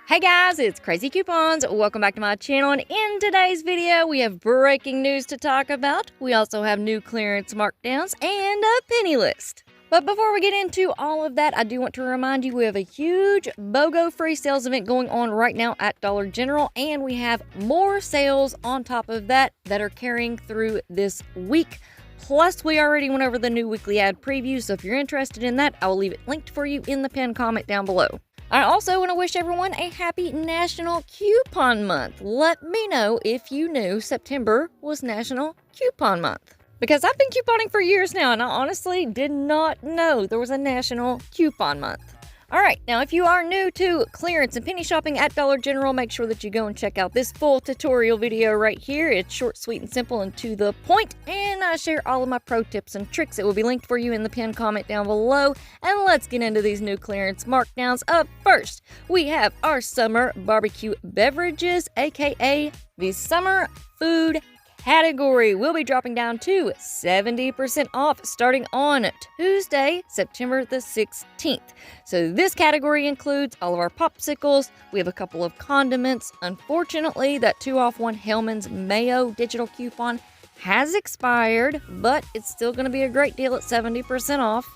Hey guys, it's Crazy Coupons. Welcome back to my channel, and in today's video we have breaking news to talk about. We also have new clearance markdowns and a penny list. But before we get into all of that, I do want to remind you we have a huge BOGO free sales event going on right now at Dollar General, and we have more sales on top of that are carrying through this week. Plus, we already went over the new weekly ad preview, so if you're interested in that, I will leave it linked for you in the pinned comment down below. I also want to wish everyone a happy National Coupon Month. Let me know if you knew September was National Coupon Month, because I've been couponing for years now, and I honestly did not know there was a National Coupon Month. Alright, now if you are new to clearance and penny shopping at Dollar General, make sure that you go and check out this full tutorial video right here. It's short, sweet, and simple and to the point, and I share all of my pro tips and tricks. It will be linked for you in the pinned comment down below, and let's get into these new clearance markdowns. Up first, we have our summer barbecue beverages, aka the summer food category will be dropping down to 70% off starting on Tuesday, September the 16th. So this category includes all of our popsicles. We have a couple of condiments. Unfortunately, that 2 off 1 Hellmann's Mayo digital coupon has expired, but it's still going to be a great deal at 70% off.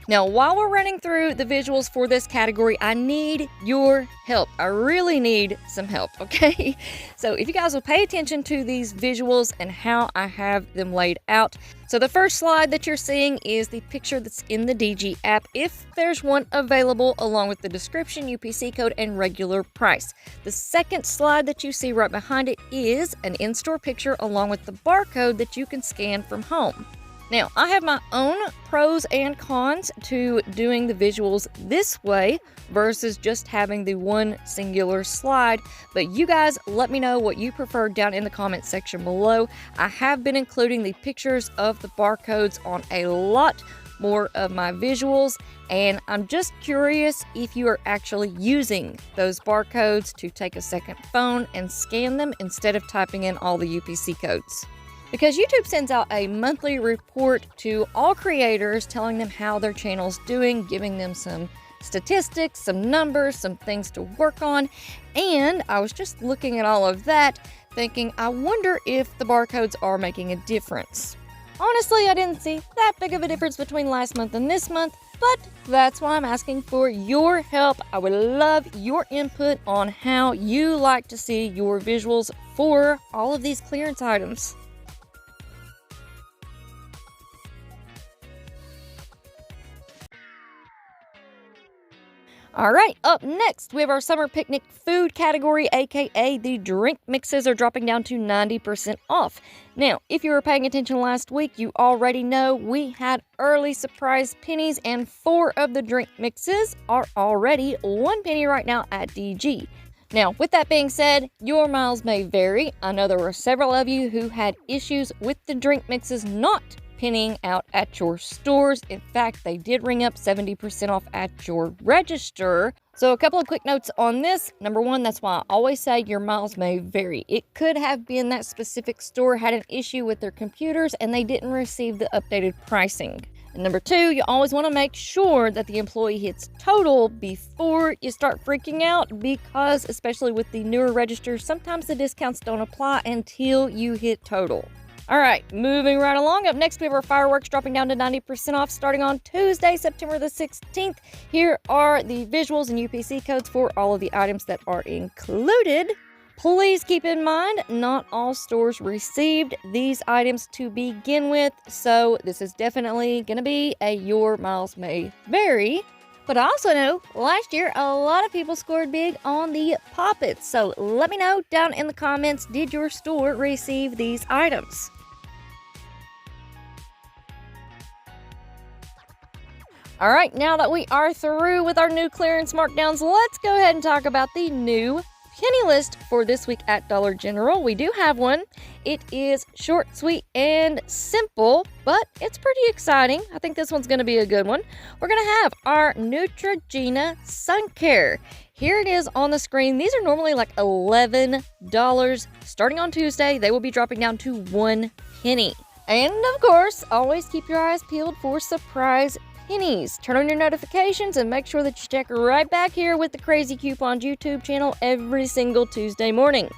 Now, while we're running through the visuals for this category, I need your help. I really need some help, okay? So if you guys will pay attention to these visuals and how I have them laid out. So the first slide that you're seeing is the picture that's in the DG app, if there's one available, along with the description, UPC code, and regular price. The second slide that you see right behind it is an in-store picture along with the barcode that you can scan from home. Now, I have my own pros and cons to doing the visuals this way versus just having the one singular slide, but you guys let me know what you prefer down in the comment section below. I have been including the pictures of the barcodes on a lot more of my visuals, and I'm just curious if you are actually using those barcodes to take a second phone and scan them instead of typing in all the UPC codes. Because YouTube sends out a monthly report to all creators telling them how their channel's doing, giving them some statistics, some numbers, some things to work on. And I was just looking at all of that, thinking, I wonder if the barcodes are making a difference. Honestly, I didn't see that big of a difference between last month and this month, but that's why I'm asking for your help. I would love your input on how you like to see your visuals for all of these clearance items. Alright, up next, we have our summer picnic food category, aka the drink mixes are dropping down to 90% off. Now, if you were paying attention last week, you already know we had early surprise pennies, and 4 of the drink mixes are already 1 penny right now at DG. Now, with that being said, your miles may vary. I know there were several of you who had issues with the drink mixes not pennying out at your stores. In fact, they did ring up 70% off at your register. So a couple of quick notes on this. Number one, that's why I always say your miles may vary. It could have been that specific store had an issue with their computers and they didn't receive the updated pricing. And number two, you always want to make sure that the employee hits total before you start freaking out, because especially with the newer registers, sometimes the discounts don't apply until you hit total. Alright, moving right along. Up next, we have our fireworks dropping down to 90% off starting on Tuesday, September the 16th. Here are the visuals and UPC codes for all of the items that are included. Please keep in mind, not all stores received these items to begin with, so this is definitely going to be a your miles may vary. But I also know last year a lot of people scored big on the Poppets, so let me know down in the comments, did your store receive these items? Alright, now that we are through with our new clearance markdowns, let's go ahead and talk about the new penny list for this week at Dollar General. We do have one. It is short, sweet, and simple, but it's pretty exciting. I think this one's going to be a good one. We're going to have our Neutrogena Sun Care. Here it is on the screen. These are normally like $11. Starting on Tuesday, they will be dropping down to 1 penny. And of course, always keep your eyes peeled for surprise pennies. Turn on your notifications and make sure that you check right back here with the Craz-E Coupons YouTube channel every single Tuesday morning.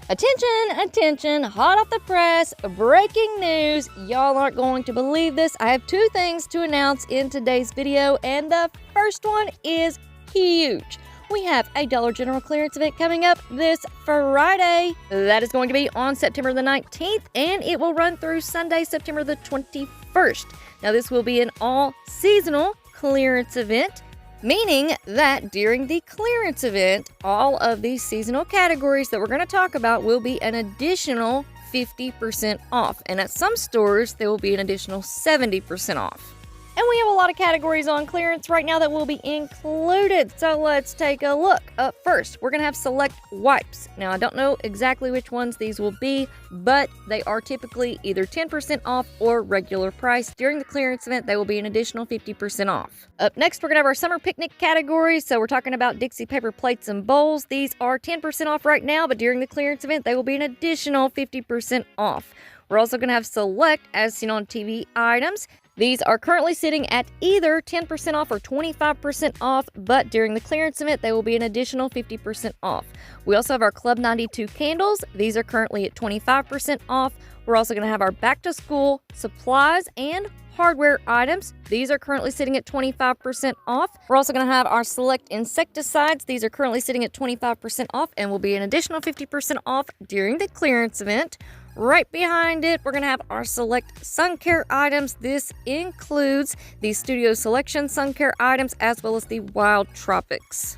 Attention, attention, hot off the press, breaking news. Y'all aren't going to believe this. I have two things to announce in today's video, and the first one is huge. We have a Dollar General clearance event coming up this Friday. That is going to be on September the 19th, and it will run through Sunday, September the 21st. Now, this will be an all-seasonal clearance event, meaning that during the clearance event, all of these seasonal categories that we're going to talk about will be an additional 50% off. And at some stores, there will be an additional 70% off. And we have a lot of categories on clearance right now that will be included. So let's take a look. Up first, we're going to have select wipes. Now, I don't know exactly which ones these will be, but they are typically either 10% off or regular price. During the clearance event, they will be an additional 50% off. Up next, we're going to have our summer picnic category. So we're talking about Dixie paper plates and bowls. These are 10% off right now, but during the clearance event, they will be an additional 50% off. We're also going to have select as seen on TV items. These are currently sitting at either 10% off or 25% off, but during the clearance event, they will be an additional 50% off. We also have our Club 92 candles. These are currently at 25% off. We're also going to have our back to school supplies and hardware items. These are currently sitting at 25% off. We're also going to have our select insecticides. These are currently sitting at 25% off and will be an additional 50% off during the clearance event. Right behind it, we're going to have our select sun care items. This includes the Studio Selection sun care items as well as the Wild Tropics.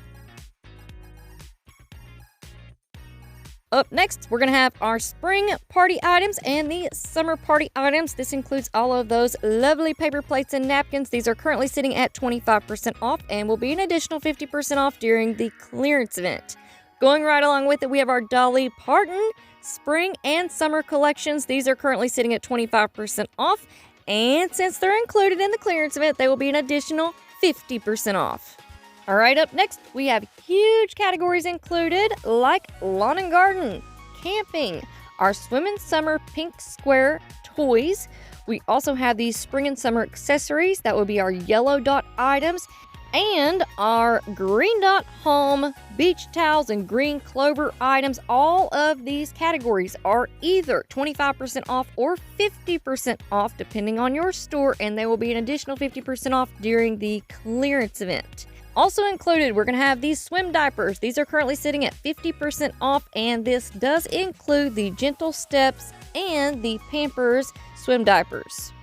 Up next, we're going to have our spring party items and the summer party items. This includes all of those lovely paper plates and napkins. These are currently sitting at 25% off and will be an additional 50% off during the clearance event. Going right along with it, we have our Dolly Parton spring and summer collections. These are currently sitting at 25% off, and since they're included in the clearance event, they will be an additional 50% off. All right, up next, we have huge categories included like lawn and garden, camping, our swim and summer pink square toys. We also have these spring and summer accessories. That will be our yellow dot items, and our green dot home beach towels and green clover items. All of these categories are either 25% off or 50% off depending on your store, and they will be an additional 50% off during the clearance event. Also included, we're going to have these swim diapers. These are currently sitting at 50% off, and this does include the Gentle Steps and the Pampers swim diapers.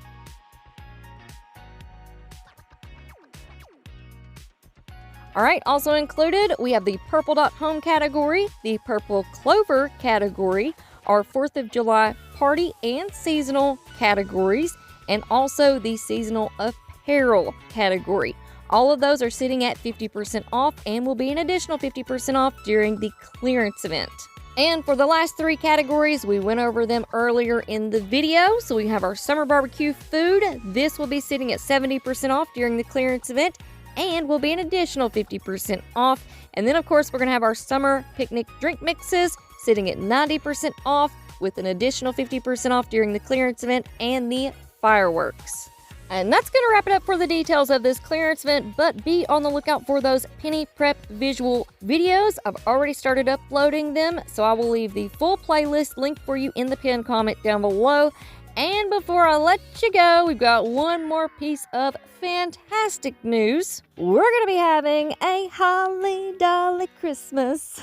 All right, also included, we have the Purple Dot Home category, the Purple Clover category, our 4th of July party and seasonal categories, and also the seasonal apparel category. All of those are sitting at 50% off and will be an additional 50% off during the clearance event. And for the last three categories, we went over them earlier in the video. So we have our summer barbecue food. This will be sitting at 70% off during the clearance event and will be an additional 50% off. And then, of course, we're going to have our summer picnic drink mixes sitting at 90% off with an additional 50% off during the clearance event and the fireworks. And that's going to wrap it up for the details of this clearance event, but be on the lookout for those penny prep visual videos. I've already started uploading them, so I will leave the full playlist link for you in the pinned comment down below. And before I let you go, we've got one more piece of fantastic news. We're going to be having a holly dolly Christmas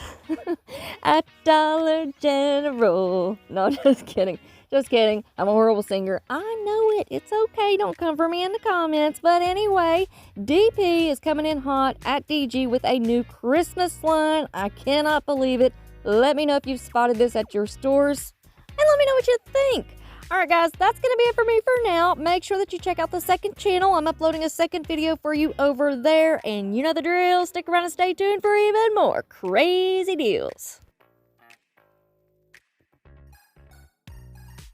at Dollar General. No, just kidding. Just kidding. I'm a horrible singer. I know it. It's okay. Don't come for me in the comments. But anyway, DP is coming in hot at DG with a new Christmas line. I cannot believe it. Let me know if you've spotted this at your stores. And let me know what you think. Alright guys, that's going to be it for me for now. Make sure that you check out the second channel. I'm uploading a second video for you over there. And you know the drill. Stick around and stay tuned for even more crazy deals.